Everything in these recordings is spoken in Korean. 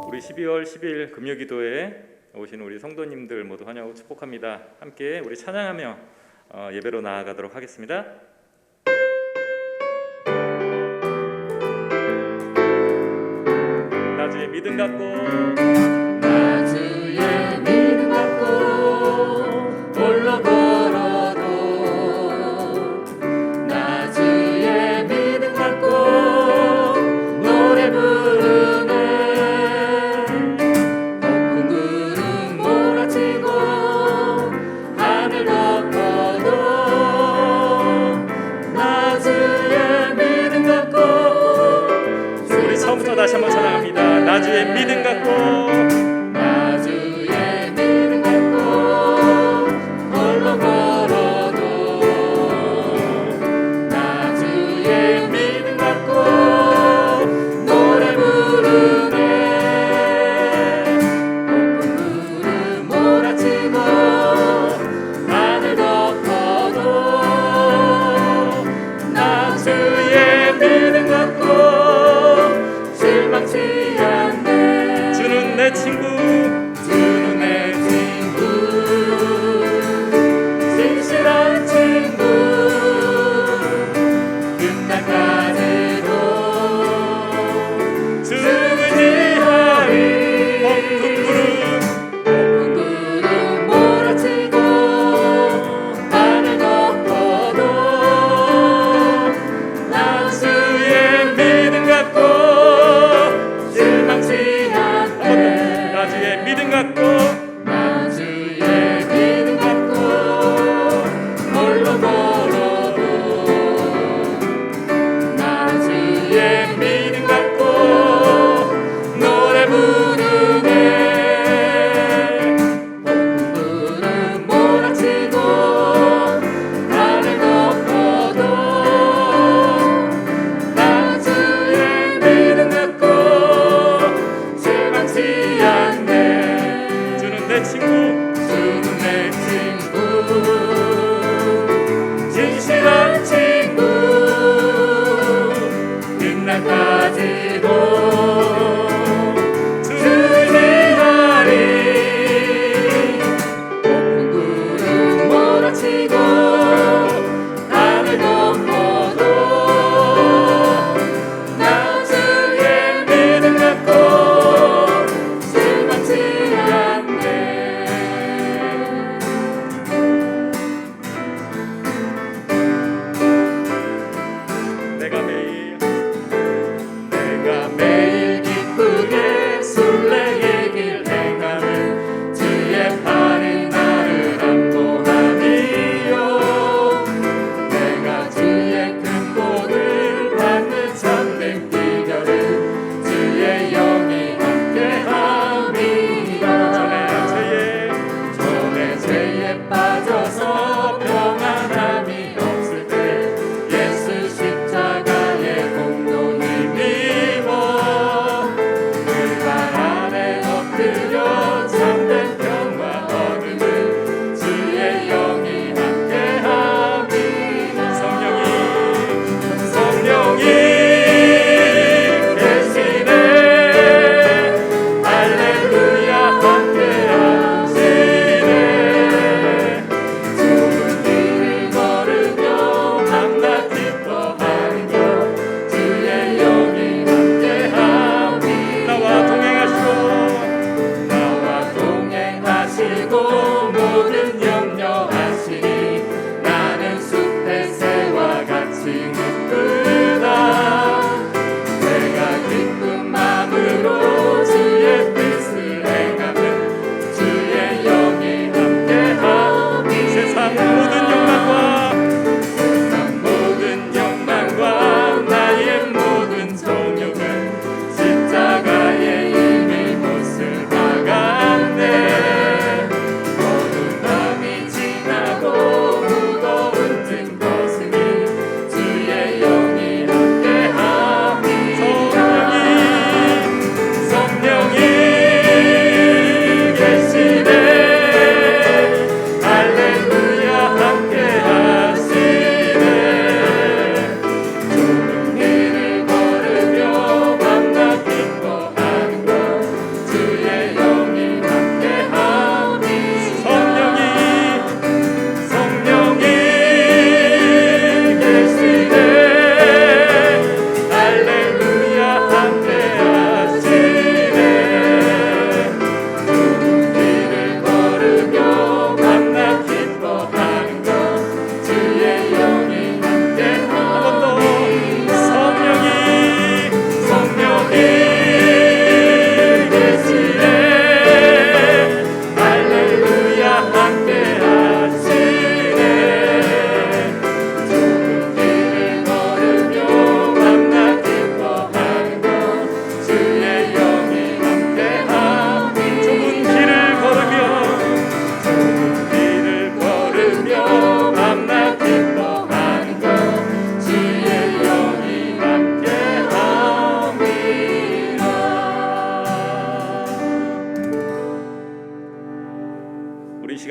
우리 12월 10일 금요기도에 오신 우리 성도님들 모두 환영하고 축복합니다. 함께 우리 찬양하며 예배로 나아가도록 하겠습니다. 나 주의 믿음 갖고 나 주의 믿음 갖고 홀로 걸어도 나 주의 믿음 갖고 노래 부르네. 폭풍 구름 몰아치고 하늘 덮어도 나 주의 믿음 갖고. 우리 처음부터 다시 한번 찬양합니다. 나 주의 믿음 갖고 나 주의 믿음 갖고 홀로 걸어도 나 주의 믿음 갖고 노래 부르네. 폭풍 구름 몰아치고 하늘 덮어도 나 주의 믿음 갖고 실망치 않네. 주는 내 친구 주는 내 친구 진실한 친구 끝날까지도 의지하리. 폭풍 구름 몰아치고 하늘 덮어도 나 주의 믿음 갖고 실망치 않네. 나 주의 믿음 갖고 나 주의 믿음 갖고 홀로 걸어도 나 주의 믿음 갖고 노래 부르네. 폭풍 구름 몰아치고 하늘 덮어도 나 주의 믿음 갖고 실망치 않네. 주는 내 친구 주는 내 친구 진실한 친구 끝날까지도 주의하리. 폭풍 구름 몰아치고 하늘 덮어도 나 주의 믿음 갖고 실망치 않네. 내가 매일 내가 매일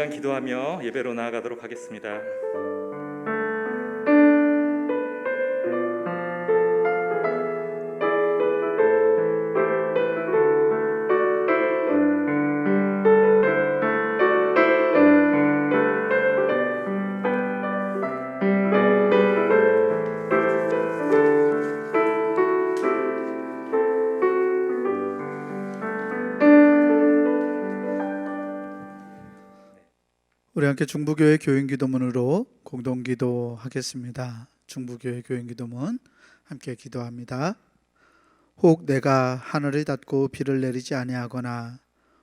시간 기도하며 예배로 나아가도록 하겠습니다. 우리 함께 중부교회 교인기도문으로 공동기도하겠습니다. 중부교회 교인기도문 함께 기도합니다. 혹 내가 하늘을 닫고 비를 내리지 아니하거나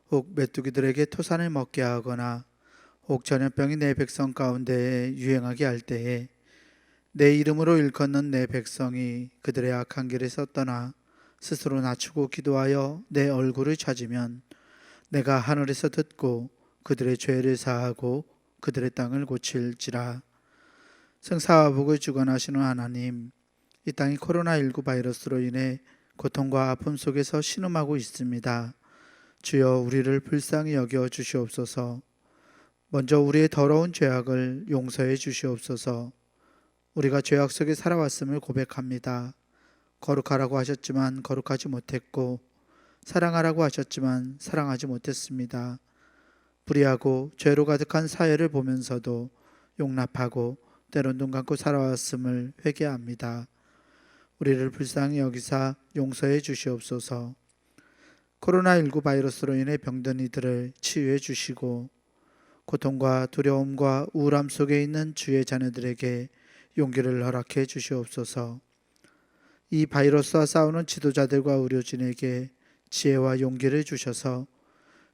혹 메뚜기들에게 토산을 먹게 하거나 혹 전염병이 내 백성 가운데에 유행하게 할 때에 내 이름으로 일컫는 내 백성이 그들의 악한 길에서 떠나 스스로 낮추고 기도하여 내 얼굴을 찾으면 내가 하늘에서 듣고 그들의 죄를 사하고 그들의 땅을 고칠지라. 생사와 복을 주관하시는 하나님, 이 땅이 코로나19 바이러스로 인해 고통과 아픔 속에서 신음하고 있습니다. 주여 우리를 불쌍히 여겨 주시옵소서. 먼저 우리의 더러운 죄악을 용서해 주시옵소서. 우리가 죄악 속에 살아왔음을 고백합니다. 거룩하라고 하셨지만 거룩하지 못했고 사랑하라고 하셨지만 사랑하지 못했습니다. 불의하고 죄로 가득한 사회를 보면서도 용납하고 때론 눈 감고 살아왔음을 회개합니다. 우리를 불쌍히 여기사 용서해 주시옵소서. 코로나19 바이러스로 인해 병든 이들을 치유해 주시고 고통과 두려움과 우울함 속에 있는 주의 자녀들에게 용기를 허락해 주시옵소서. 이 바이러스와 싸우는 지도자들과 의료진에게 지혜와 용기를 주셔서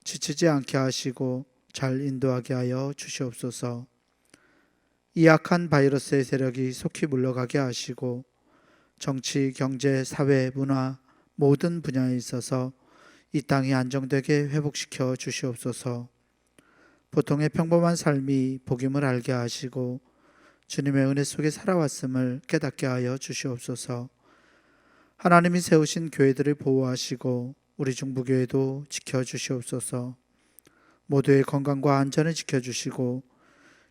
지치지 않게 하시고 잘 인도하게 하여 주시옵소서. 이 악한 바이러스의 세력이 속히 물러가게 하시고 정치, 경제, 사회, 문화 모든 분야에 있어서 이 땅이 안정되게 회복시켜 주시옵소서. 보통의 평범한 삶이 복임을 알게 하시고 주님의 은혜 속에 살아왔음을 깨닫게 하여 주시옵소서. 하나님이 세우신 교회들을 보호하시고 우리 중부교회도 지켜주시옵소서. 모두의 건강과 안전을 지켜주시고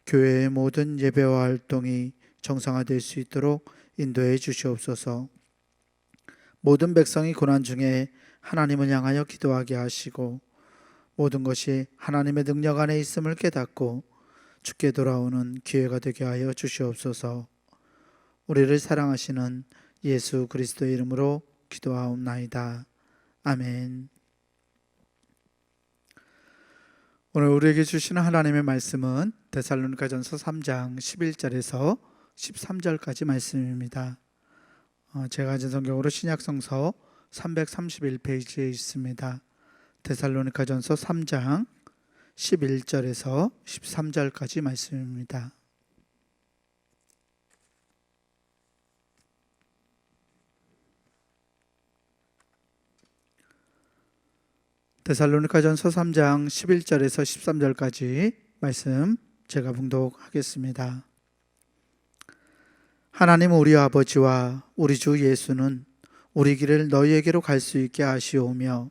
교회의 모든 예배와 활동이 정상화될 수 있도록 인도해 주시옵소서. 모든 백성이 고난 중에 하나님을 향하여 기도하게 하시고 모든 것이 하나님의 능력 안에 있음을 깨닫고 주께 돌아오는 기회가 되게 하여 주시옵소서. 우리를 사랑하시는 예수 그리스도의 이름으로 기도하옵나이다. 아멘. 오늘 우리에게 주시는 하나님의 말씀은 데살로니가전서 3장 11절에서 13절까지 말씀입니다. 제가 가진 성경으로 신약성서 331페이지에 있습니다. 데살로니가전서 3장 11절에서 13절까지 말씀입니다. 데살로니가전서 3장 11절에서 13절까지 말씀 제가 봉독하겠습니다. 하나님 우리 아버지와 우리 주 예수는 우리 길을 너희에게로 갈 수 있게 하시오며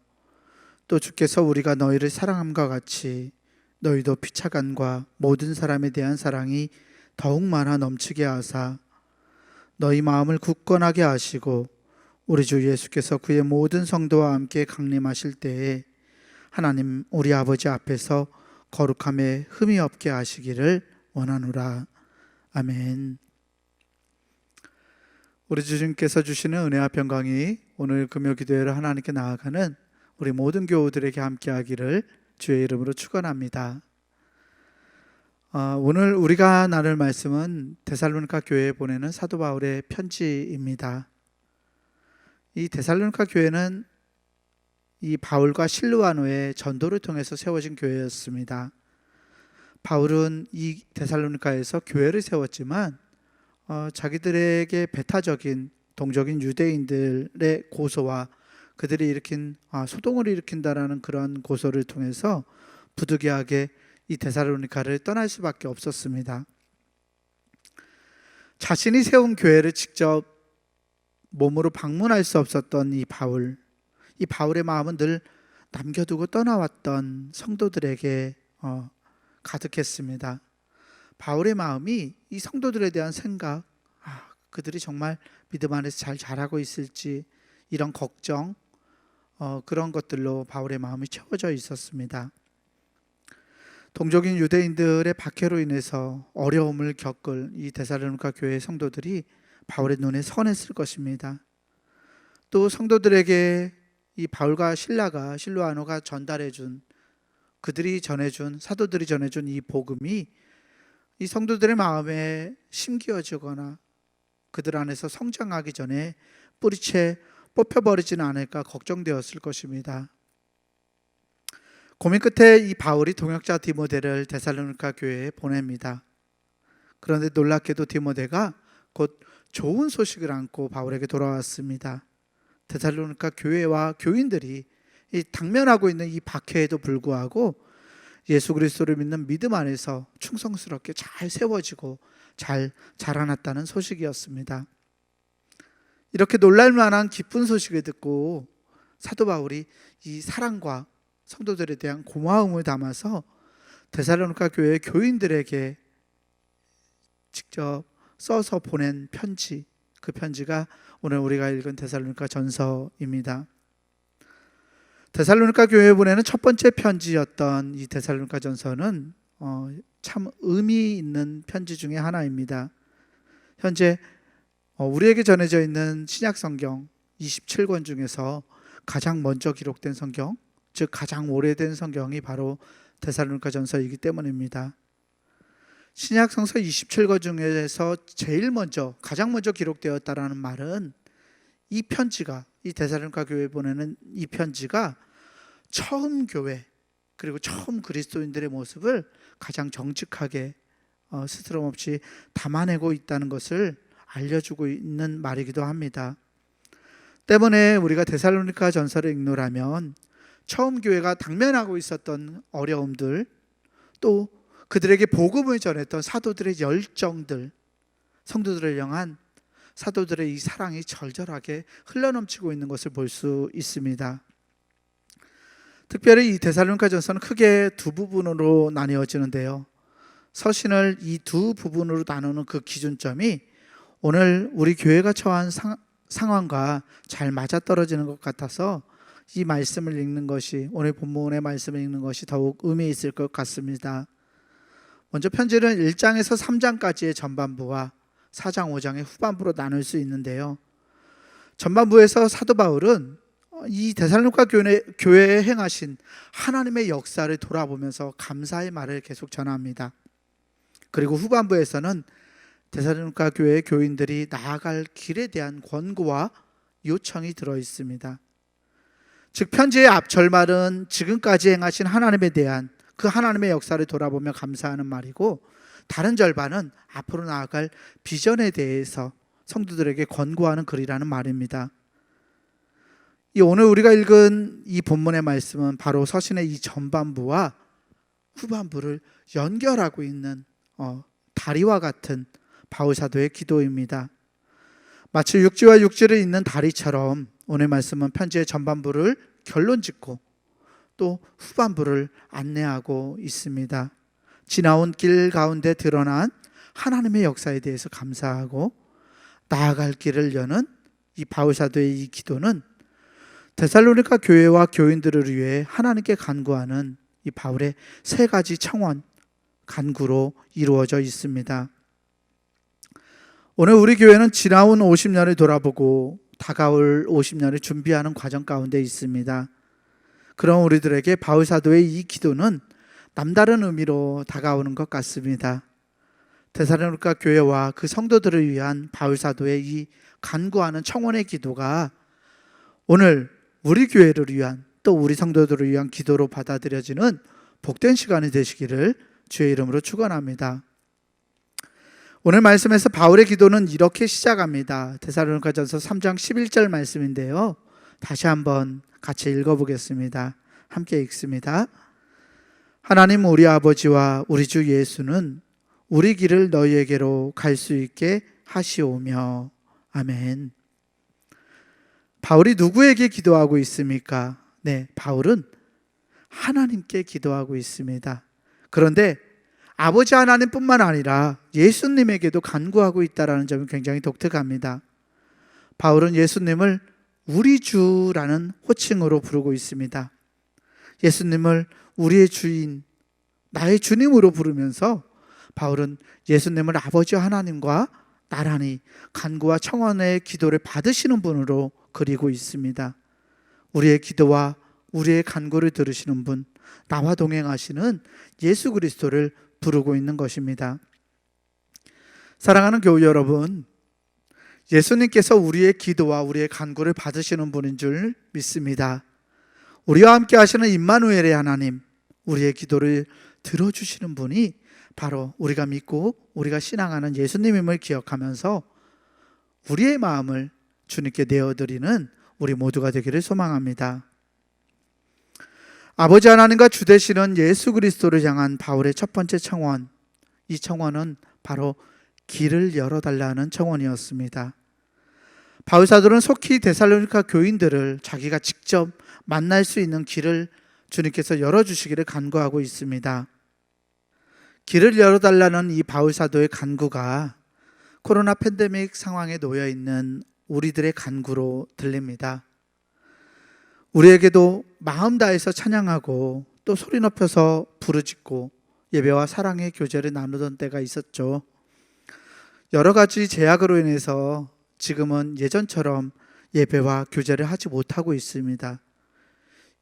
또 주께서 우리가 너희를 사랑함과 같이 너희도 피차간과 모든 사람에 대한 사랑이 더욱 많아 넘치게 하사 너희 마음을 굳건하게 하시고 우리 주 예수께서 그의 모든 성도와 함께 강림하실 때에 하나님 우리 아버지 앞에서 거룩함에 흠이 없게 하시기를 원하노라. 아멘. 우리 주님께서 주시는 은혜와 평강이 오늘 금요기도회로 하나님께 나아가는 우리 모든 교우들에게 함께하기를 주의 이름으로 축원합니다. 오늘 우리가 나눌 말씀은 데살로니가 교회에 보내는 사도 바울의 편지입니다. 이 데살로니가 교회는 이 바울과 실루아노의 전도를 통해서 세워진 교회였습니다. 바울은 이 데살로니가에서 교회를 세웠지만 자기들에게 배타적인 동적인 유대인들의 고소와 그들이 일으킨 소동을 일으킨다라는 그런 고소를 통해서 부득이하게 이 데살로니가를 떠날 수밖에 없었습니다. 자신이 세운 교회를 직접 몸으로 방문할 수 없었던 이 바울의 마음은 늘 남겨두고 떠나왔던 성도들에게 가득했습니다. 바울의 마음이 이 성도들에 대한 생각, 그들이 정말 믿음 안에서 잘 자라고 있을지 이런 걱정, 그런 것들로 바울의 마음이 채워져 있었습니다. 동족인 유대인들의 박해로 인해서 어려움을 겪을 이 데살로니가 교회의 성도들이 바울의 눈에 선했을 것입니다. 또 성도들에게 이 바울과 실로아노가 전달해준, 그들이 전해준, 사도들이 전해준 이 복음이 이 성도들의 마음에 심기어지거나 그들 안에서 성장하기 전에 뿌리채 뽑혀버리지는 않을까 걱정되었을 것입니다. 고민 끝에 이 바울이 동역자 디모데를 데살로니가 교회에 보냅니다. 그런데 놀랍게도 디모데가 곧 좋은 소식을 안고 바울에게 돌아왔습니다. 데살로니가 교회와 교인들이 이 당면하고 있는 이 박해에도 불구하고 예수 그리스도를 믿는 믿음 안에서 충성스럽게 잘 세워지고 잘 자라났다는 소식이었습니다. 이렇게 놀랄만한 기쁜 소식을 듣고 사도 바울이 이 사랑과 성도들에 대한 고마움을 담아서 데살로니가 교회 교인들에게 직접 써서 보낸 편지, 그 편지가 오늘 우리가 읽은 데살로니가 전서입니다. 데살로니가 교회에 보내는 첫 번째 편지였던 이 데살로니가 전서는 참 의미 있는 편지 중에 하나입니다. 현재 우리에게 전해져 있는 신약 성경 27권 중에서 가장 먼저 기록된 성경, 즉 가장 오래된 성경이 바로 데살로니가 전서이기 때문입니다. 신약 성서 27권 중에서 제일 먼저, 가장 먼저 기록되었다라는 말은 이 편지가, 이 데살로니가 교회에 보내는 이 편지가 처음 교회, 그리고 처음 그리스도인들의 모습을 가장 정직하게 스스럼 없이 담아내고 있다는 것을 알려주고 있는 말이기도 합니다. 때문에 우리가 데살로니가 전서를 읽노라면 처음 교회가 당면하고 있었던 어려움들, 또 그들에게 복음을 전했던 사도들의 열정들, 성도들을 향한 사도들의 이 사랑이 절절하게 흘러넘치고 있는 것을 볼 수 있습니다. 특별히 이 데살로니가 전서는 크게 두 부분으로 나뉘어지는데요. 서신을 이 두 부분으로 나누는 그 기준점이 오늘 우리 교회가 처한 상황과 잘 맞아떨어지는 것 같아서 이 말씀을 읽는 것이, 오늘 본문의 말씀을 읽는 것이 더욱 의미 있을 것 같습니다. 먼저 편지는 1장에서 3장까지의 전반부와 4장, 5장의 후반부로 나눌 수 있는데요. 전반부에서 사도 바울은 이 데살로니가 교회에 행하신 하나님의 역사를 돌아보면서 감사의 말을 계속 전합니다. 그리고 후반부에서는 데살로니가 교회의 교인들이 나아갈 길에 대한 권고와 요청이 들어 있습니다. 즉 편지의 앞 절말은 지금까지 행하신 하나님에 대한 그 하나님의 역사를 돌아보며 감사하는 말이고, 다른 절반은 앞으로 나아갈 비전에 대해서 성도들에게 권고하는 글이라는 말입니다. 오늘 우리가 읽은 이 본문의 말씀은 바로 서신의 이 전반부와 후반부를 연결하고 있는 다리와 같은 바울 사도의 기도입니다. 마치 육지와 육지를 잇는 다리처럼 오늘 말씀은 편지의 전반부를 결론짓고 또 후반부를 안내하고 있습니다. 지나온 길 가운데 드러난 하나님의 역사에 대해서 감사하고 나아갈 길을 여는 이 바울 사도의 이 기도는 데살로니가 교회와 교인들을 위해 하나님께 간구하는 이 바울의 세 가지 청원, 간구로 이루어져 있습니다. 오늘 우리 교회는 지나온 50년을 돌아보고 다가올 50년을 준비하는 과정 가운데 있습니다. 그런 우리들에게 바울 사도의 이 기도는 남다른 의미로 다가오는 것 같습니다. 데살로니가 교회와 그 성도들을 위한 바울 사도의 이 간구하는 청원의 기도가 오늘 우리 교회를 위한, 또 우리 성도들을 위한 기도로 받아들여지는 복된 시간이 되시기를 주의 이름으로 축원합니다. 오늘 말씀에서 바울의 기도는 이렇게 시작합니다. 데살로니가전서 3장 11절 말씀인데요, 다시 한번 같이 읽어보겠습니다. 함께 읽습니다. 하나님 우리 아버지와 우리 주 예수는 우리 길을 너희에게로 갈 수 있게 하시오며. 아멘. 바울이 누구에게 기도하고 있습니까? 네, 바울은 하나님께 기도하고 있습니다. 그런데 아버지 하나님뿐만 아니라 예수님에게도 간구하고 있다는 점이 굉장히 독특합니다. 바울은 예수님을 우리 주라는 호칭으로 부르고 있습니다. 예수님을 우리의 주인, 나의 주님으로 부르면서 바울은 예수님을 아버지 하나님과 나란히 간구와 청원의 기도를 받으시는 분으로 그리고 있습니다. 우리의 기도와 우리의 간구를 들으시는 분, 나와 동행하시는 예수 그리스도를 부르고 있는 것입니다. 사랑하는 교우 여러분, 예수님께서 우리의 기도와 우리의 간구를 받으시는 분인 줄 믿습니다. 우리와 함께 하시는 임마누엘의 하나님, 우리의 기도를 들어주시는 분이 바로 우리가 믿고 우리가 신앙하는 예수님임을 기억하면서 우리의 마음을 주님께 내어드리는 우리 모두가 되기를 소망합니다. 아버지 하나님과 주 되시는 예수 그리스도를 향한 바울의 첫 번째 청원, 이 청원은 바로 길을 열어달라는 청원이었습니다. 바울 사도는 속히 데살로니가 교인들을 자기가 직접 만날 수 있는 길을 주님께서 열어주시기를 간구하고 있습니다. 길을 열어달라는 이 바울 사도의 간구가 코로나 팬데믹 상황에 놓여 있는 우리들의 간구로 들립니다. 우리에게도 마음 다해서 찬양하고 또 소리 높여서 부르짖고 예배와 사랑의 교제를 나누던 때가 있었죠. 여러 가지 제약으로 인해서 지금은 예전처럼 예배와 교제를 하지 못하고 있습니다.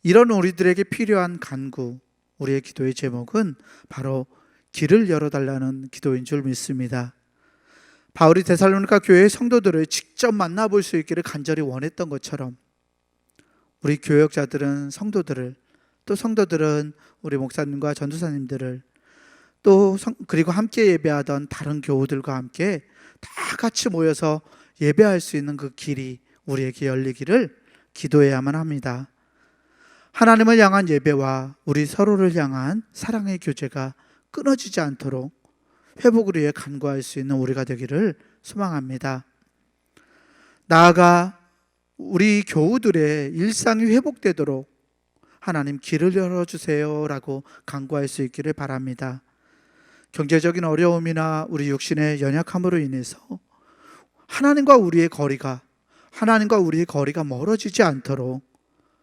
이런 우리들에게 필요한 간구, 우리의 기도의 제목은 바로 길을 열어달라는 기도인 줄 믿습니다. 바울이 데살로니가 교회의 성도들을 직접 만나볼 수 있기를 간절히 원했던 것처럼 우리 교역자들은 성도들을, 또 성도들은 우리 목사님과 전도사님들을, 또 그리고 함께 예배하던 다른 교우들과 함께 다 같이 모여서 예배할 수 있는 그 길이 우리에게 열리기를 기도해야만 합니다. 하나님을 향한 예배와 우리 서로를 향한 사랑의 교제가 끊어지지 않도록 회복을 위해 간구할 수 있는 우리가 되기를 소망합니다. 나아가 우리 교우들의 일상이 회복되도록 하나님 길을 열어주세요 라고 간구할 수 있기를 바랍니다. 경제적인 어려움이나 우리 육신의 연약함으로 인해서 하나님과 우리의 거리가 멀어지지 않도록,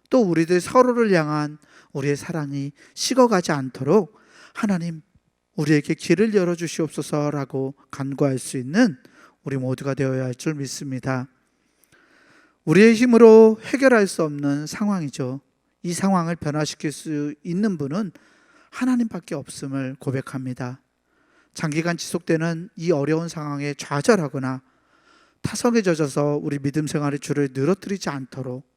또 우리들 서로를 향한 우리의 사랑이 식어가지 않도록 하나님 우리에게 길을 열어주시옵소서라고 간구할 수 있는 우리 모두가 되어야 할 줄 믿습니다. 우리의 힘으로 해결할 수 없는 상황이죠. 이 상황을 변화시킬 수 있는 분은 하나님밖에 없음을 고백합니다. 장기간 지속되는 이 어려운 상황에 좌절하거나 타성에 젖어서 우리 믿음 생활의 줄을 늘어뜨리지 않도록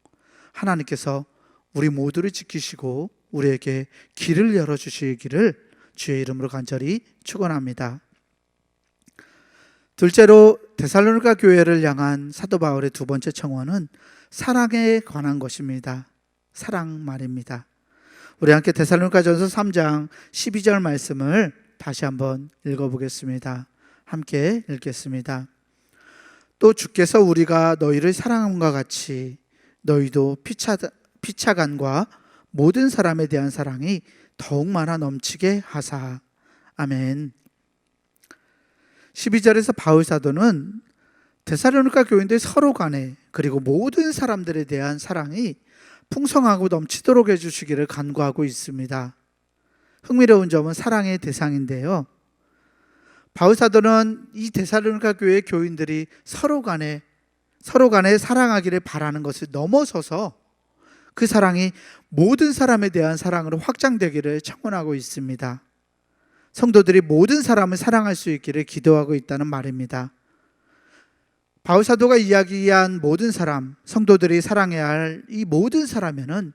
하나님께서 우리 모두를 지키시고 우리에게 길을 열어주시기를 주의 이름으로 간절히 축원합니다. 둘째로 데살로니가 교회를 향한 사도 바울의 두 번째 청원은 사랑에 관한 것입니다. 사랑 말입니다. 우리 함께 데살로니가전서 3장 12절 말씀을 다시 한번 읽어보겠습니다. 함께 읽겠습니다. 또 주께서 우리가 너희를 사랑함과 같이 너희도 피차간과 모든 사람에 대한 사랑이 더욱 많아 넘치게 하사. 아멘. 12절에서 바울 사도는 데살로니가 교인들 서로 간에 그리고 모든 사람들에 대한 사랑이 풍성하고 넘치도록 해주시기를 간구하고 있습니다. 흥미로운 점은 사랑의 대상인데요, 바울 사도는 이 데살로니가 교회의 교인들이 서로 간에 사랑하기를 바라는 것을 넘어서서 그 사랑이 모든 사람에 대한 사랑으로 확장되기를 청원하고 있습니다. 성도들이 모든 사람을 사랑할 수 있기를 기도하고 있다는 말입니다. 바울 사도가 이야기한 모든 사람, 성도들이 사랑해야 할 이 모든 사람에는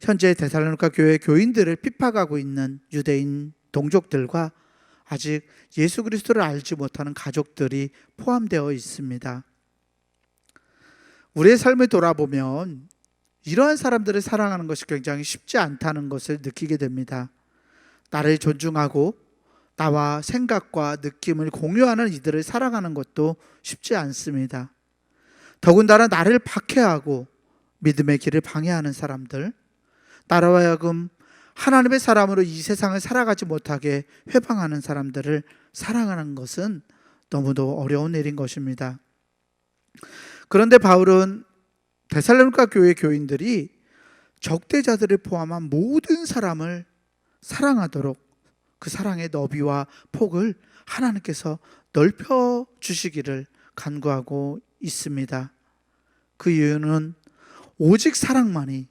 현재 데살로니가 교회 교인들을 핍박하고 있는 유대인 동족들과 아직 예수 그리스도를 알지 못하는 가족들이 포함되어 있습니다. 우리의 삶을 돌아보면 이러한 사람들을 사랑하는 것이 굉장히 쉽지 않다는 것을 느끼게 됩니다. 나를 존중하고 나와 생각과 느낌을 공유하는 이들을 사랑하는 것도 쉽지 않습니다. 더군다나 나를 박해하고 믿음의 길을 방해하는 사람들, 나로 하여금 하나님의 사람으로 이 세상을 살아가지 못하게 회방하는 사람들을 사랑하는 것은 너무도 어려운 일인 것입니다. 그런데 바울은 데살로니가 교회 교인들이 적대자들을 포함한 모든 사람을 사랑하도록 그 사랑의 너비와 폭을 하나님께서 넓혀 주시기를 간구하고 있습니다. 그 이유는 오직 사랑만이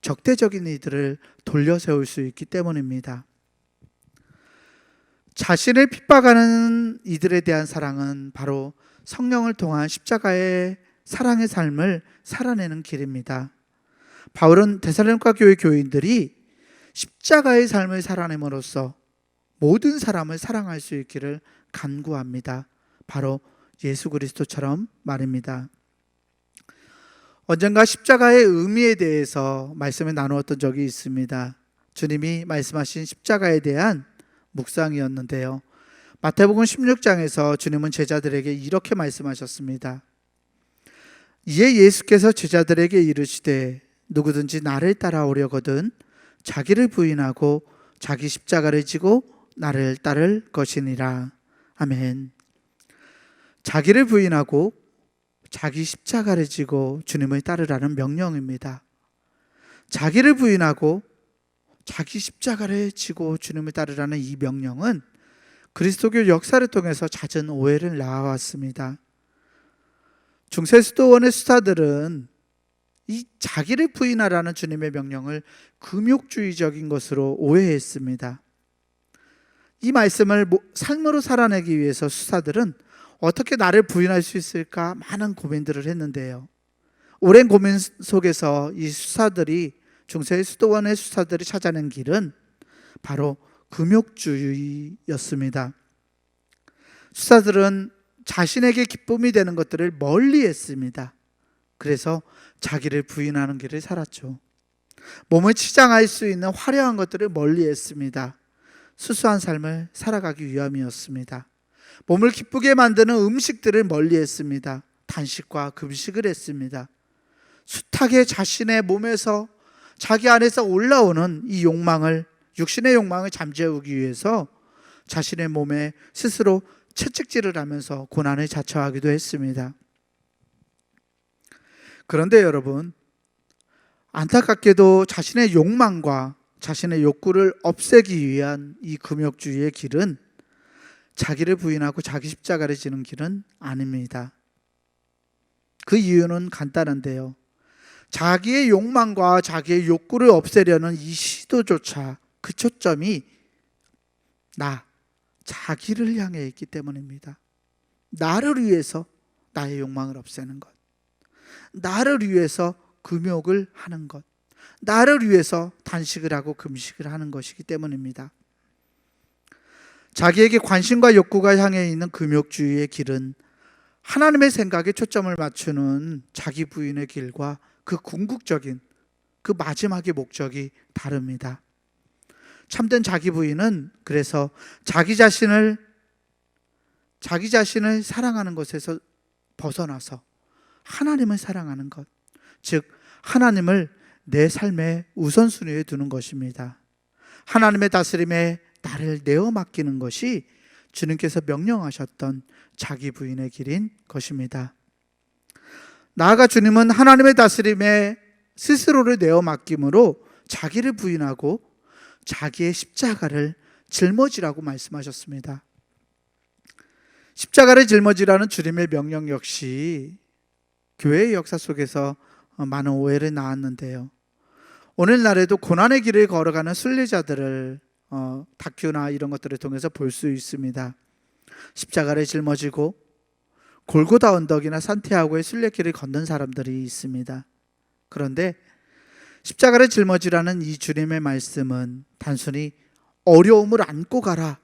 적대적인 이들을 돌려 세울 수 있기 때문입니다. 자신을 핍박하는 이들에 대한 사랑은 바로 성령을 통한 십자가의 사랑의 삶을 살아내는 길입니다. 바울은 데살로니가 교회 교인들이 십자가의 삶을 살아냄으로써 모든 사람을 사랑할 수 있기를 간구합니다. 바로 예수 그리스도처럼 말입니다. 언젠가 십자가의 의미에 대해서 말씀을 나누었던 적이 있습니다. 주님이 말씀하신 십자가에 대한 묵상이었는데요. 마태복음 16장에서 주님은 제자들에게 이렇게 말씀하셨습니다. 이에 예수께서 제자들에게 이르시되 누구든지 나를 따라오려거든 자기를 부인하고 자기 십자가를 지고 나를 따를 것이니라. 아멘. 자기를 부인하고 자기 십자가를 지고 주님을 따르라는 명령입니다. 자기를 부인하고 자기 십자가를 지고 주님을 따르라는 이 명령은 그리스도교 역사를 통해서 잦은 오해를 낳아왔습니다. 중세 수도원의 수사들은 이 자기를 부인하라는 주님의 명령을 금욕주의적인 것으로 오해했습니다. 이 말씀을 삶으로 살아내기 위해서 수사들은 어떻게 나를 부인할 수 있을까 많은 고민들을 했는데요. 오랜 고민 속에서 이 수사들이 중세 수도원의 수사들이 찾아낸 길은 바로 금욕주의였습니다. 수사들은 자신에게 기쁨이 되는 것들을 멀리 했습니다. 그래서 자기를 부인하는 길을 살았죠. 몸을 치장할 수 있는 화려한 것들을 멀리 했습니다. 수수한 삶을 살아가기 위함이었습니다. 몸을 기쁘게 만드는 음식들을 멀리 했습니다. 단식과 금식을 했습니다. 숱하게 자신의 몸에서 자기 안에서 올라오는 이 욕망을, 육신의 욕망을 잠재우기 위해서 자신의 몸에 스스로 채찍질을 하면서 고난을 자처하기도 했습니다. 그런데 여러분, 안타깝게도 자신의 욕망과 자신의 욕구를 없애기 위한 이 금욕주의의 길은 자기를 부인하고 자기 십자가를 지는 길은 아닙니다. 그 이유는 간단한데요. 자기의 욕망과 자기의 욕구를 없애려는 이 시도조차 그 초점이 자기를 향해 있기 때문입니다. 나를 위해서 나의 욕망을 없애는 것, 나를 위해서 금욕을 하는 것, 나를 위해서 단식을 하고 금식을 하는 것이기 때문입니다. 자기에게 관심과 욕구가 향해 있는 금욕주의의 길은 하나님의 생각에 초점을 맞추는 자기 부인의 길과 그 궁극적인 그 마지막의 목적이 다릅니다. 참된 자기 부인은 그래서 자기 자신을 사랑하는 것에서 벗어나서 하나님을 사랑하는 것, 즉 하나님을 내 삶의 우선순위에 두는 것입니다. 하나님의 다스림에 나를 내어 맡기는 것이 주님께서 명령하셨던 자기 부인의 길인 것입니다. 나아가 주님은 하나님의 다스림에 스스로를 내어 맡김으로 자기를 부인하고 자기의 십자가를 짊어지라고 말씀하셨습니다. 십자가를 짊어지라는 주님의 명령 역시 교회의 역사 속에서 많은 오해를 낳았는데요. 오늘날에도 고난의 길을 걸어가는 순례자들을 다큐나 이런 것들을 통해서 볼 수 있습니다. 십자가를 짊어지고 골고다 언덕이나 산티아고의 순례길을 걷는 사람들이 있습니다. 그런데 십자가를 짊어지라는 이 주님의 말씀은 단순히 어려움을 안고 가라,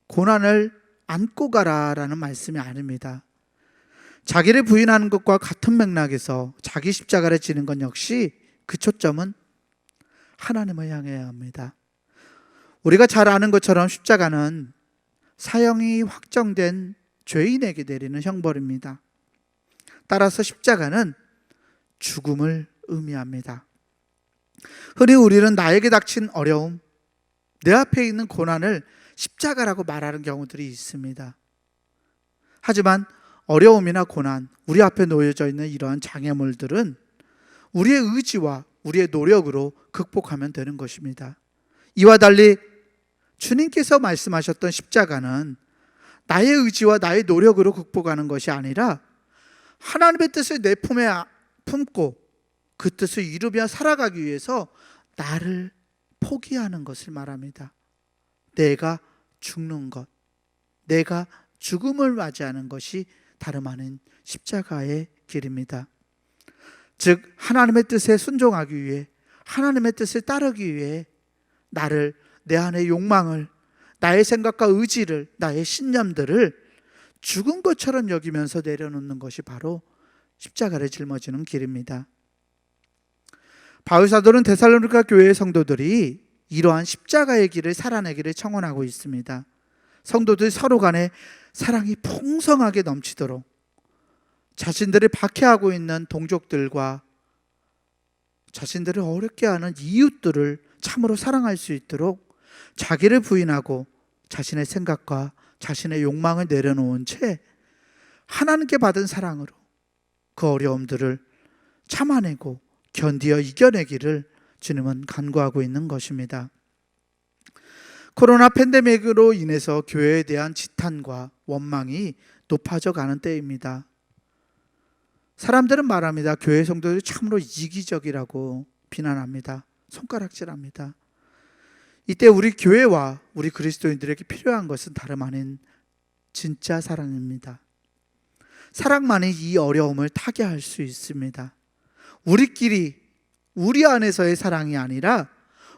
고난을 안고 가라라는 말씀이 아닙니다. 자기를 부인하는 것과 같은 맥락에서 자기 십자가를 지는 것 역시 그 초점은 하나님을 향해야 합니다. 우리가 잘 아는 것처럼 십자가는 사형이 확정된 죄인에게 내리는 형벌입니다. 따라서 십자가는 죽음을 의미합니다. 흔히 우리는 나에게 닥친 어려움, 내 앞에 있는 고난을 십자가라고 말하는 경우들이 있습니다. 하지만 어려움이나 고난, 우리 앞에 놓여져 있는 이러한 장애물들은 우리의 의지와 우리의 노력으로 극복하면 되는 것입니다. 이와 달리 주님께서 말씀하셨던 십자가는 나의 의지와 나의 노력으로 극복하는 것이 아니라 하나님의 뜻을 내 품에 품고 그 뜻을 이루며 살아가기 위해서 나를 포기하는 것을 말합니다. 내가 죽는 것, 내가 죽음을 맞이하는 것이 다름 아닌 십자가의 길입니다. 즉 하나님의 뜻에 순종하기 위해, 하나님의 뜻을 따르기 위해 나를, 내 안의 욕망을, 나의 생각과 의지를, 나의 신념들을 죽은 것처럼 여기면서 내려놓는 것이 바로 십자가를 짊어지는 길입니다. 바울 사도는 데살로니가 교회의 성도들이 이러한 십자가의 길을 살아내기를 청원하고 있습니다. 성도들 서로 간에 사랑이 풍성하게 넘치도록 자신들을 박해하고 있는 동족들과 자신들을 어렵게 하는 이웃들을 참으로 사랑할 수 있도록 자기를 부인하고 자신의 생각과 자신의 욕망을 내려놓은 채 하나님께 받은 사랑으로 그 어려움들을 참아내고 견디어 이겨내기를 주님은 간구하고 있는 것입니다. 코로나 팬데믹으로 인해서 교회에 대한 지탄과 원망이 높아져 가는 때입니다. 사람들은 말합니다. 교회 성도들이 참으로 이기적이라고 비난합니다. 손가락질합니다. 이때 우리 교회와 우리 그리스도인들에게 필요한 것은 다름 아닌 진짜 사랑입니다. 사랑만이 이 어려움을 타개할 수 있습니다. 우리끼리, 우리 안에서의 사랑이 아니라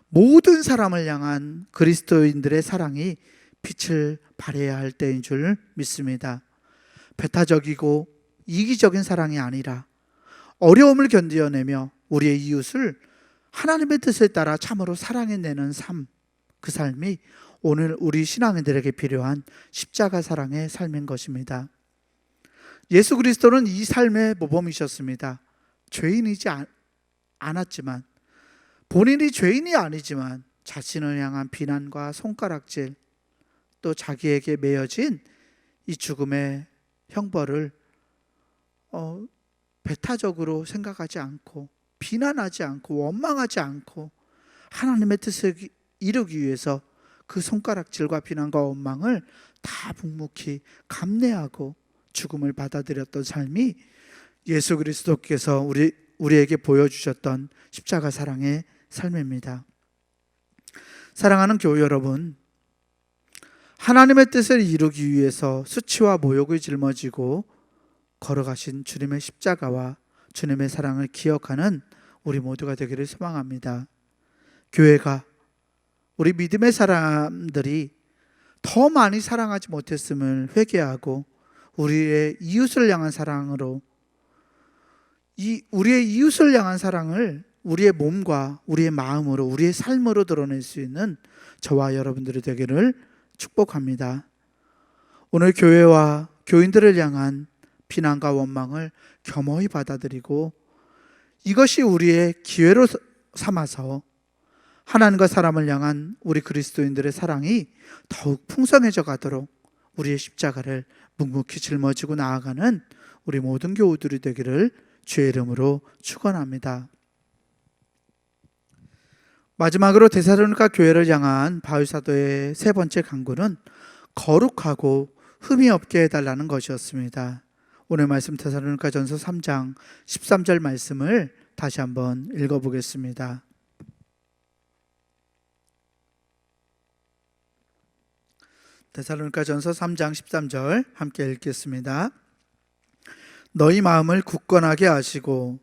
모든 사람을 향한 그리스도인들의 사랑이 빛을 발해야 할 때인 줄 믿습니다. 배타적이고 이기적인 사랑이 아니라 어려움을 견뎌내며 우리의 이웃을 하나님의 뜻에 따라 참으로 사랑해내는 삶, 그 삶이 오늘 우리 신앙인들에게 필요한 십자가 사랑의 삶인 것입니다. 예수 그리스도는 이 삶의 모범이셨습니다. 죄인이지 않았지만, 본인이 죄인이 아니지만 자신을 향한 비난과 손가락질, 또 자기에게 매어진 이 죽음의 형벌을 배타적으로 생각하지 않고, 비난하지 않고, 원망하지 않고 하나님의 뜻을 이루기 위해서 그 손가락질과 비난과 원망을 다 묵묵히 감내하고 죽음을 받아들였던 삶이 예수 그리스도께서 우리에게 보여주셨던 십자가 사랑의 삶입니다. 사랑하는 교회 여러분, 하나님의 뜻을 이루기 위해서 수치와 모욕을 짊어지고 걸어가신 주님의 십자가와 주님의 사랑을 기억하는 우리 모두가 되기를 소망합니다. 교회가, 우리 믿음의 사람들이 더 많이 사랑하지 못했음을 회개하고 우리의 이웃을 향한 사랑으로, 우리의 이웃을 향한 사랑을 우리의 몸과 우리의 마음으로, 우리의 삶으로 드러낼 수 있는 저와 여러분들이 되기를 축복합니다. 오늘 교회와 교인들을 향한 비난과 원망을 겸허히 받아들이고 이것이 우리의 기회로 삼아서 하나님과 사람을 향한 우리 그리스도인들의 사랑이 더욱 풍성해져 가도록 우리의 십자가를 묵묵히 짊어지고 나아가는 우리 모든 교우들이 되기를 주의 이름으로 축원합니다. 마지막으로 데살로니가 교회를 향한 바울 사도의 세 번째 간구는 거룩하고 흠이 없게 해달라는 것이었습니다. 오늘 말씀 데살로니가전서 3장 13절 말씀을 다시 한번 읽어보겠습니다. 데살로니가전서 3장 13절 함께 읽겠습니다. 너희 마음을 굳건하게 하시고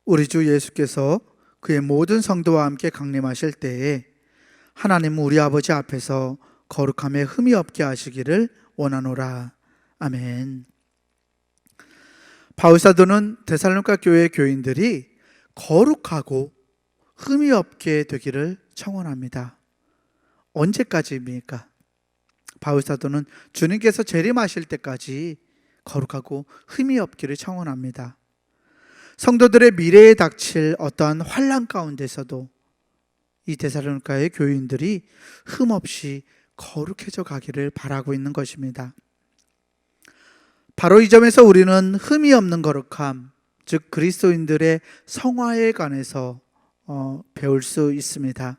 우리 주 예수께서 그의 모든 성도와 함께 강림하실 때에 하나님 우리 아버지 앞에서 거룩함에 흠이 없게 하시기를 원하노라. 아멘. 바울 사도는 데살로니가 교회 교인들이 거룩하고 흠이 없게 되기를 청원합니다. 언제까지입니까? 바울 사도는 주님께서 재림하실 때까지 거룩하고 흠이 없기를 청원합니다. 성도들의 미래에 닥칠 어떠한 환난 가운데서도 이 데살로니가의 교인들이 흠없이 거룩해져 가기를 바라고 있는 것입니다. 바로 이 점에서 우리는 흠이 없는 거룩함, 즉 그리스도인들의 성화에 관해서 배울 수 있습니다.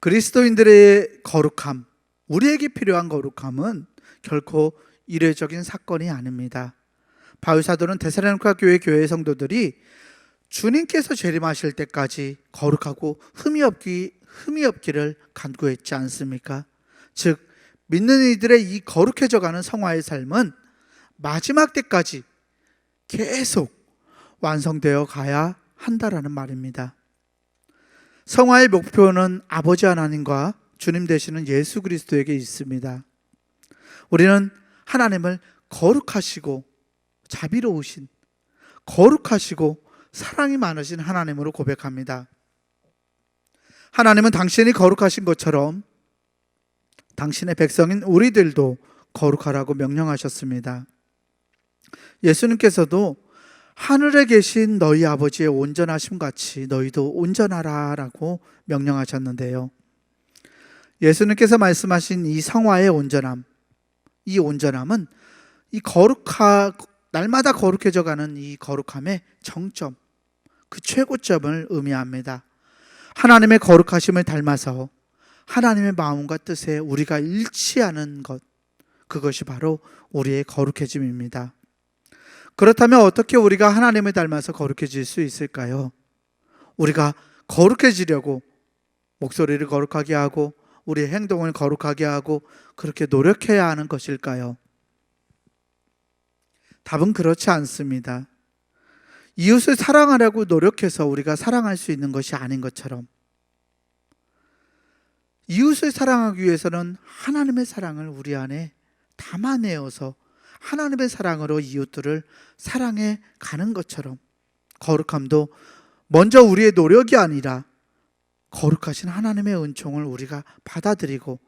그리스도인들의 거룩함, 우리에게 필요한 거룩함은 결코 이례적인 사건이 아닙니다. 바울 사도는 데살로니가 교회 성도들이 주님께서 재림하실 때까지 거룩하고 흠이 없기를 간구했지 않습니까? 즉 믿는 이들의 이 거룩해져가는 성화의 삶은 마지막 때까지 계속 완성되어 가야 한다라는 말입니다. 성화의 목표는 아버지 하나님과 주님 되시는 예수 그리스도에게 있습니다. 우리는 하나님을 거룩하시고 자비로우신, 거룩하시고 사랑이 많으신 하나님으로 고백합니다. 하나님은 당신이 거룩하신 것처럼 당신의 백성인 우리들도 거룩하라고 명령하셨습니다. 예수님께서도 하늘에 계신 너희 아버지의 온전하심 같이 너희도 온전하라 라고 명령하셨는데요, 예수님께서 말씀하신 이 성화의 온전함, 이 온전함은 이 날마다 거룩해져가는 이 거룩함의 정점, 그 최고점을 의미합니다. 하나님의 거룩하심을 닮아서 하나님의 마음과 뜻에 우리가 일치하는 것, 그것이 바로 우리의 거룩해짐입니다. 그렇다면 어떻게 우리가 하나님을 닮아서 거룩해질 수 있을까요? 우리가 거룩해지려고 목소리를 거룩하게 하고 우리의 행동을 거룩하게 하고 그렇게 노력해야 하는 것일까요? 답은 그렇지 않습니다. 이웃을 사랑하려고 노력해서 우리가 사랑할 수 있는 것이 아닌 것처럼, 이웃을 사랑하기 위해서는 하나님의 사랑을 우리 안에 담아내어서 하나님의 사랑으로 이웃들을 사랑해 가는 것처럼, 거룩함도 먼저 우리의 노력이 아니라 거룩하신 하나님의 은총을 우리가 받아들이고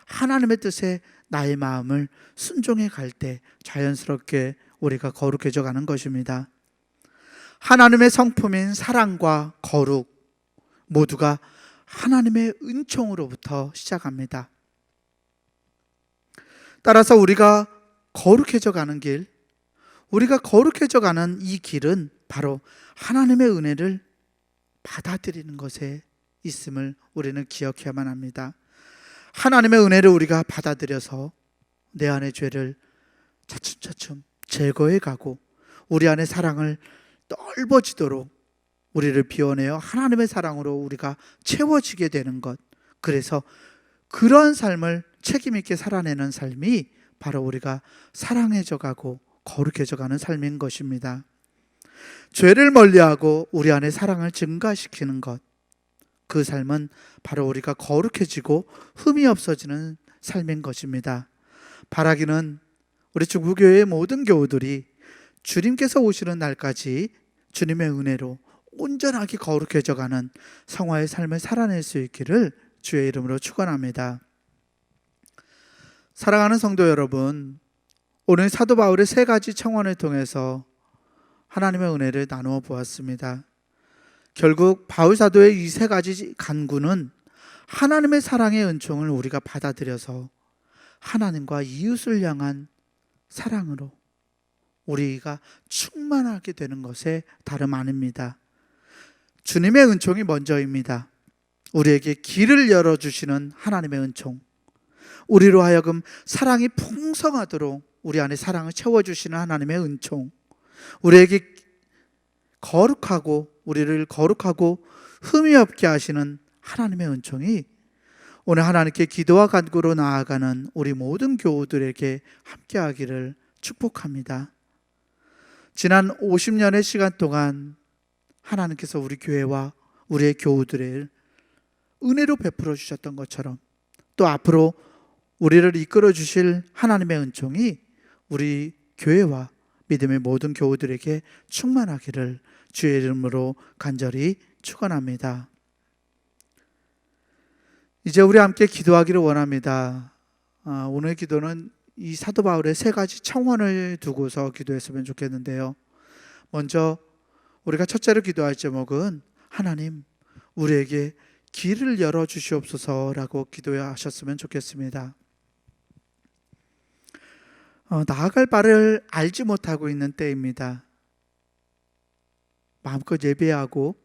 하나님의 뜻에 나의 마음을 순종해 갈 때 자연스럽게 우리가 거룩해져 가는 것입니다. 하나님의 성품인 사랑과 거룩 모두가 하나님의 은총으로부터 시작합니다. 따라서 우리가 거룩해져 가는 길, 우리가 거룩해져 가는 이 길은 바로 하나님의 은혜를 받아들이는 것에 있음을 우리는 기억해야만 합니다. 하나님의 은혜를 우리가 받아들여서 내 안의 죄를 차츰차츰 제거해 가고 우리 안의 사랑을 넓어지도록 우리를 비워내어 하나님의 사랑으로 우리가 채워지게 되는 것, 그래서 그러한 삶을 책임 있게 살아내는 삶이 바로 우리가 사랑해져 가고 거룩해져 가는 삶인 것입니다. 죄를 멀리하고 우리 안에 사랑을 증가시키는 것, 그 삶은 바로 우리가 거룩해지고 흠이 없어지는 삶인 것입니다. 바라기는 우리 중부교회의 모든 교우들이 주님께서 오시는 날까지 주님의 은혜로 온전하게 거룩해져 가는 성화의 삶을 살아낼 수 있기를 주의 이름으로 축원합니다. 사랑하는 성도 여러분, 오늘 사도 바울의 세 가지 청원을 통해서 하나님의 은혜를 나누어 보았습니다. 결국 바울 사도의 이 세 가지 간구는 하나님의 사랑의 은총을 우리가 받아들여서 하나님과 이웃을 향한 사랑으로 우리가 충만하게 되는 것에 다름 아닙니다. 주님의 은총이 먼저입니다. 우리에게 길을 열어주시는 하나님의 은총, 우리로 하여금 사랑이 풍성하도록 우리 안에 사랑을 채워주시는 하나님의 은총, 우리에게 우리를 거룩하고 흠이 없게 하시는 하나님의 은총이 오늘 하나님께 기도와 간구로 나아가는 우리 모든 교우들에게 함께하기를 축복합니다. 지난 50년의 시간 동안 하나님께서 우리 교회와 우리의 교우들을 은혜로 베풀어 주셨던 것처럼 또 앞으로 우리를 이끌어 주실 하나님의 은총이 우리 교회와 믿음의 모든 교우들에게 충만하기를 주의 이름으로 간절히 축원합니다. 이제 우리 함께 기도하기를 원합니다. 오늘 기도는 이 사도 바울의 세 가지 청원을 두고서 기도했으면 좋겠는데요, 먼저 우리가 첫째로 기도할 제목은 하나님, 우리에게 길을 열어 주시옵소서라고 기도하셨으면 좋겠습니다. 나아갈 바를 알지 못하고 있는 때입니다. 마음껏 예배하고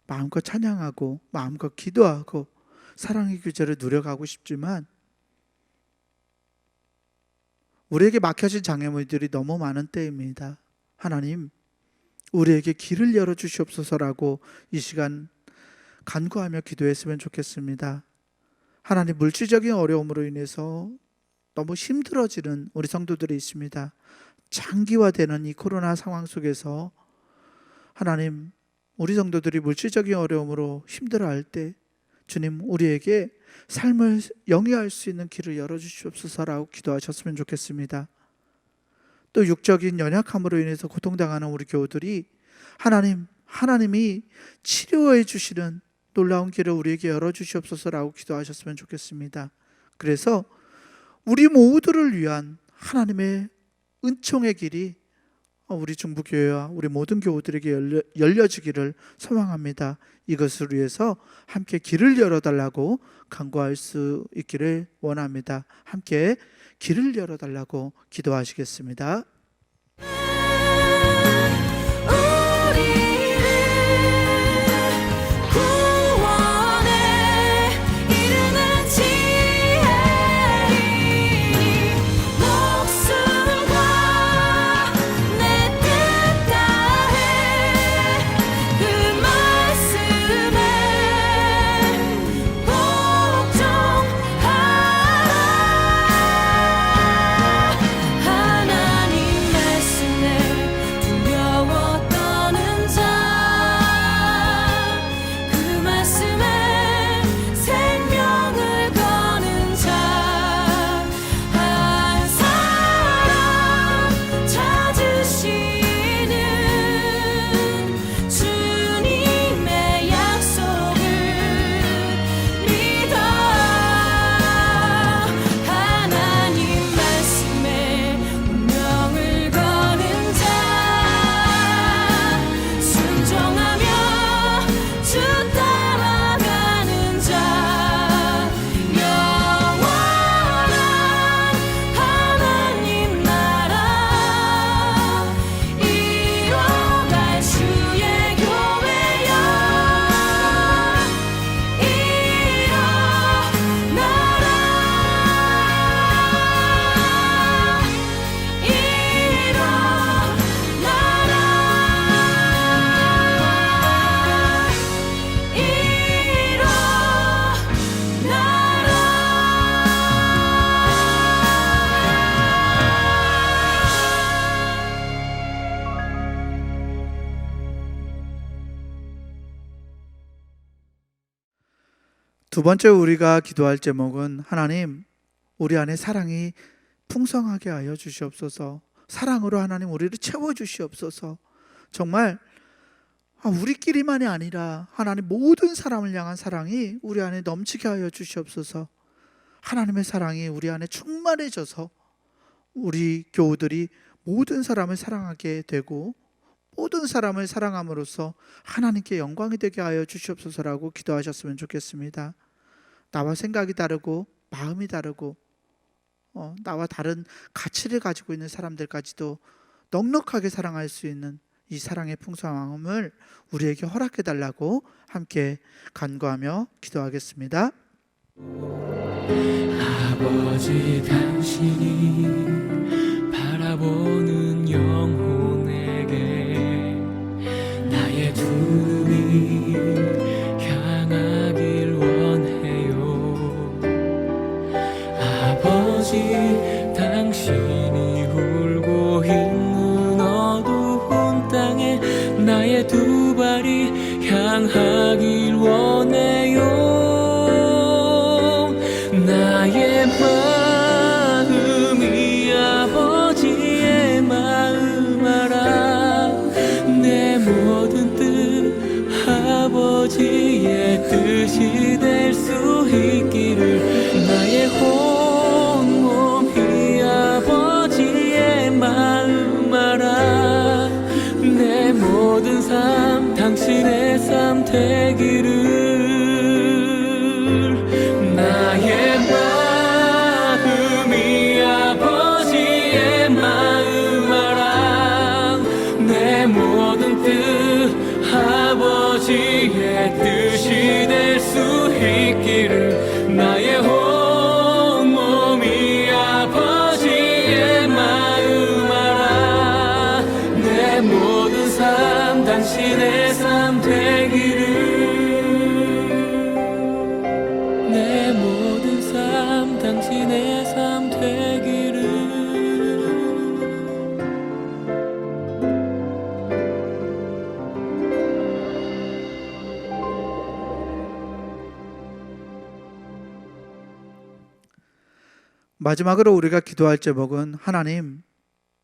마음껏 찬양하고 마음껏 기도하고 사랑의 규제를 누려가고 싶지만 우리에게 막혀진 장애물들이 너무 많은 때입니다. 하나님, 우리에게 길을 열어 주시옵소서라고 이 시간 간구하며 기도했으면 좋겠습니다. 하나님, 물질적인 어려움으로 인해서 너무 힘들어지는 우리 성도들이 있습니다. 장기화되는 이 코로나 상황 속에서 하나님, 우리 성도들이 물질적인 어려움으로 힘들어할 때 주님, 우리에게 삶을 영위할 수 있는 길을 열어주시옵소서라고 기도하셨으면 좋겠습니다. 또 육적인 연약함으로 인해서 고통당하는 우리 교우들이 하나님이 치료해 주시는 놀라운 길을 우리에게 열어주시옵소서라고 기도하셨으면 좋겠습니다. 그래서 우리 모두를 위한 하나님의 은총의 길이 우리 중부교회와 우리 모든 교우들에게 열려지기를 소망합니다. 이것을 위해서 함께 길을 열어달라고 간구할 수 있기를 원합니다. 함께 길을 열어달라고 기도하시겠습니다. 두 번째 우리가 기도할 제목은 하나님, 우리 안에 사랑이 풍성하게 하여 주시옵소서. 사랑으로 하나님 우리를 채워주시옵소서. 정말 우리끼리만이 아니라 하나님 모든 사람을 향한 사랑이 우리 안에 넘치게 하여 주시옵소서. 하나님의 사랑이 우리 안에 충만해져서 우리 교우들이 모든 사람을 사랑하게 되고 모든 사람을 사랑함으로써 하나님께 영광이 되게 하여 주시옵소서라고 기도하셨으면 좋겠습니다. 나와 생각이 다르고 마음이 다르고 나와 다른 가치를 가지고 있는 사람들까지도 넉넉하게 사랑할 수 있는 이 사랑의 풍성함을 우리에게 허락해 달라고 함께 간구하며 기도하겠습니다. 아버지, 당신이 바라보는 영혼에게 나의 두 눈이 향하길 원해요. 아버지, 당신이 울고 있는 어두운 땅에 나의 두 발이 향하길 원해요. 나의 마음이 아버지의 마음 알아. 내 모든 뜻 아버지의 뜻이 될 수 있기를. 나의 온몸이 아버지의 마음 알아. 내 모든 삶 당신의 삶 되기를. 아버지의 뜻이 될 수 있기를 나의 온 몸이 아버지의 마음 알아 내 모든 삶 당신의 삶 되기를 내 모든 삶 당신의 삶 되기를 마지막으로 우리가 기도할 제목은 하나님,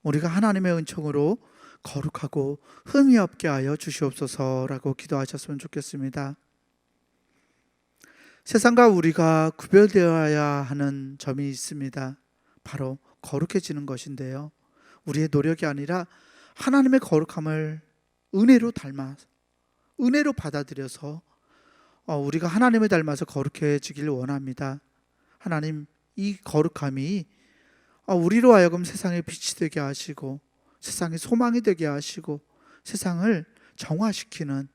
우리가 하나님의 은총으로 거룩하고 흠이 없게 하여 주시옵소서라고 기도하셨으면 좋겠습니다. 세상과 우리가 구별되어야 하는 점이 있습니다. 바로 거룩해지는 것인데요, 우리의 노력이 아니라 하나님의 거룩함을 은혜로 받아들여서 우리가 하나님을 닮아서 거룩해지길 원합니다. 하나님, 이 거룩함이 우리로 하여금 세상의 빛이 되게 하시고 세상의 소망이 되게 하시고 세상을 정화시키는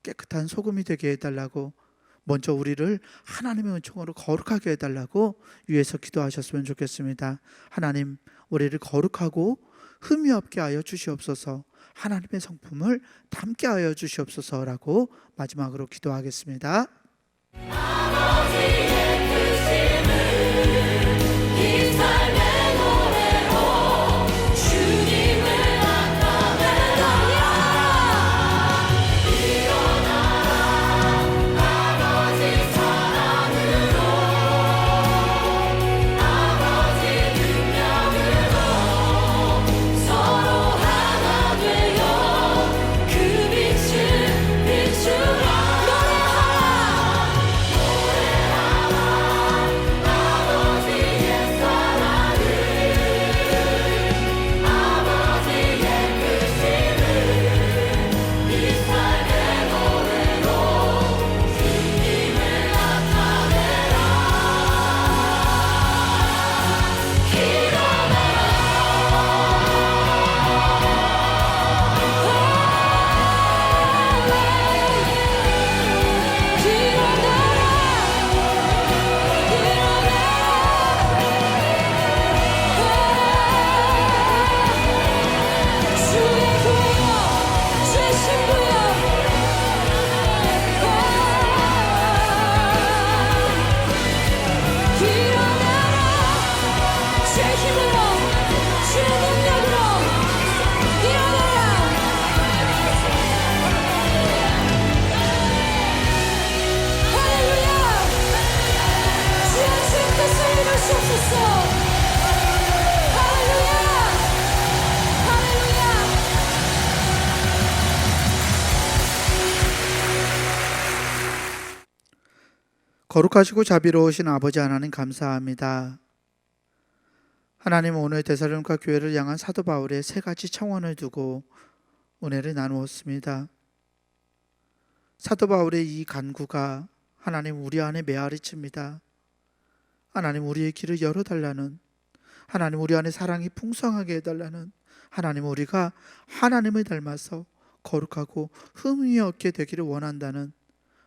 깨끗한 소금이 되게 해달라고, 먼저 우리를 하나님의 은총으로 거룩하게 해달라고 위에서 기도하셨으면 좋겠습니다. 하나님, 우리를 거룩하고 흠이 없게 하여 주시옵소서, 하나님의 성품을 담게 하여 주시옵소서라고 마지막으로 기도하겠습니다. 이 삶의 노래로 주님을 나타내라. 일어나라 아버지 사랑으로 아버지 능력으로 서로 하나 되어 그 빛을 비추라. 거룩하시고 자비로우신 아버지 하나님, 감사합니다. 하나님, 오늘 데살로니가 교회를 향한 사도 바울의 세 가지 청원을 두고 은혜를 나누었습니다. 사도 바울의 이 간구가 하나님 우리 안에 메아리칩니다. 하나님, 우리의 길을 열어달라는, 하나님 우리 안에 사랑이 풍성하게 해달라는, 하나님 우리가 하나님을 닮아서 거룩하고 흠이 없게 되기를 원한다는,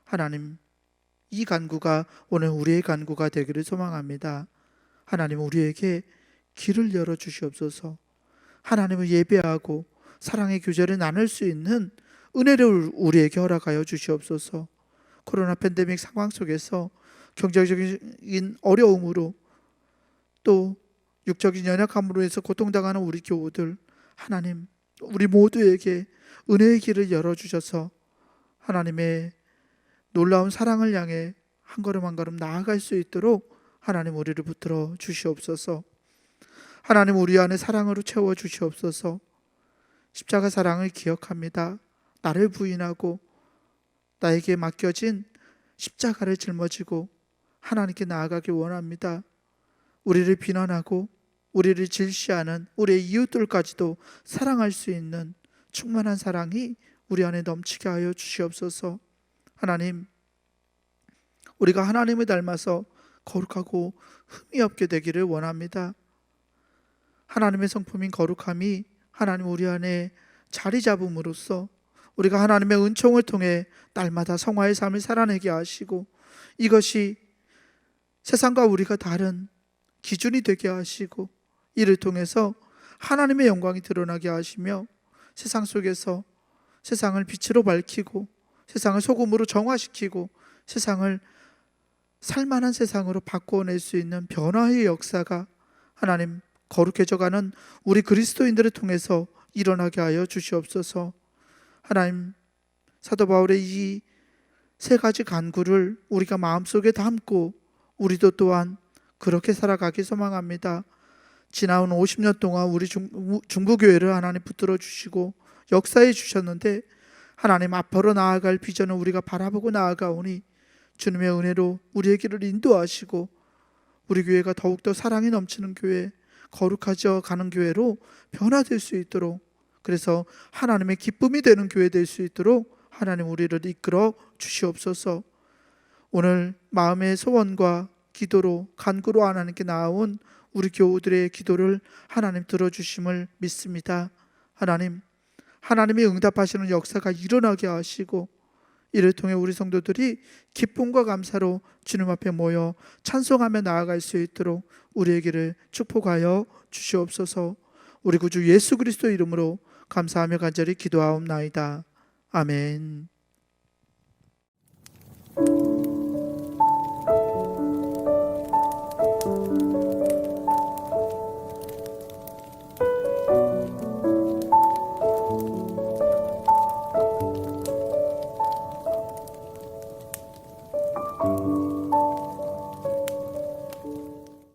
하나님 이 간구가 오늘 우리의 간구가 되기를 소망합니다. 하나님, 우리에게 길을 열어주시옵소서. 하나님을 예배하고 사랑의 교제를 나눌 수 있는 은혜를 우리에게 허락하여 주시옵소서. 코로나 팬데믹 상황 속에서 경제적인 어려움으로 또 육적인 연약함으로 해서 고통당하는 우리 교우들, 하나님 우리 모두에게 은혜의 길을 열어주셔서 하나님의 놀라운 사랑을 향해 한 걸음 한 걸음 나아갈 수 있도록 하나님 우리를 붙들어 주시옵소서. 하나님, 우리 안에 사랑으로 채워 주시옵소서. 십자가 사랑을 기억합니다. 나를 부인하고 나에게 맡겨진 십자가를 짊어지고 하나님께 나아가길 원합니다. 우리를 비난하고 우리를 질시하는 우리의 이웃들까지도 사랑할 수 있는 충만한 사랑이 우리 안에 넘치게 하여 주시옵소서. 하나님, 우리가 하나님을 닮아서 거룩하고 흠이 없게 되기를 원합니다. 하나님의 성품인 거룩함이 하나님 우리 안에 자리 잡음으로써 우리가 하나님의 은총을 통해 날마다 성화의 삶을 살아내게 하시고, 이것이 세상과 우리가 다른 기준이 되게 하시고, 이를 통해서 하나님의 영광이 드러나게 하시며, 세상 속에서 세상을 빛으로 밝히고 세상을 소금으로 정화시키고 세상을 살만한 세상으로 바꿔낼 수 있는 변화의 역사가 하나님 거룩해져가는 우리 그리스도인들을 통해서 일어나게 하여 주시옵소서. 하나님, 사도 바울의 이 세 가지 간구를 우리가 마음속에 담고 우리도 또한 그렇게 살아가기 소망합니다. 지나온 50년 동안 우리 중부교회를 하나님 붙들어 주시고 역사해 주셨는데, 하나님 앞으로 나아갈 비전을 우리가 바라보고 나아가오니 주님의 은혜로 우리의 길을 인도하시고 우리 교회가 더욱더 사랑이 넘치는 교회, 거룩하져 가는 교회로 변화될 수 있도록, 그래서 하나님의 기쁨이 되는 교회 될 수 있도록 하나님 우리를 이끌어 주시옵소서. 오늘 마음의 소원과 기도로 간구로 하나님께 나아온 우리 교우들의 기도를 하나님 들어주심을 믿습니다. 하나님, 하나님이 응답하시는 역사가 일어나게 하시고 이를 통해 우리 성도들이 기쁨과 감사로 주님 앞에 모여 찬송하며 나아갈 수 있도록 우리에게를 축복하여 주시옵소서. 우리 구주 예수 그리스도 이름으로 감사하며 간절히 기도하옵나이다. 아멘.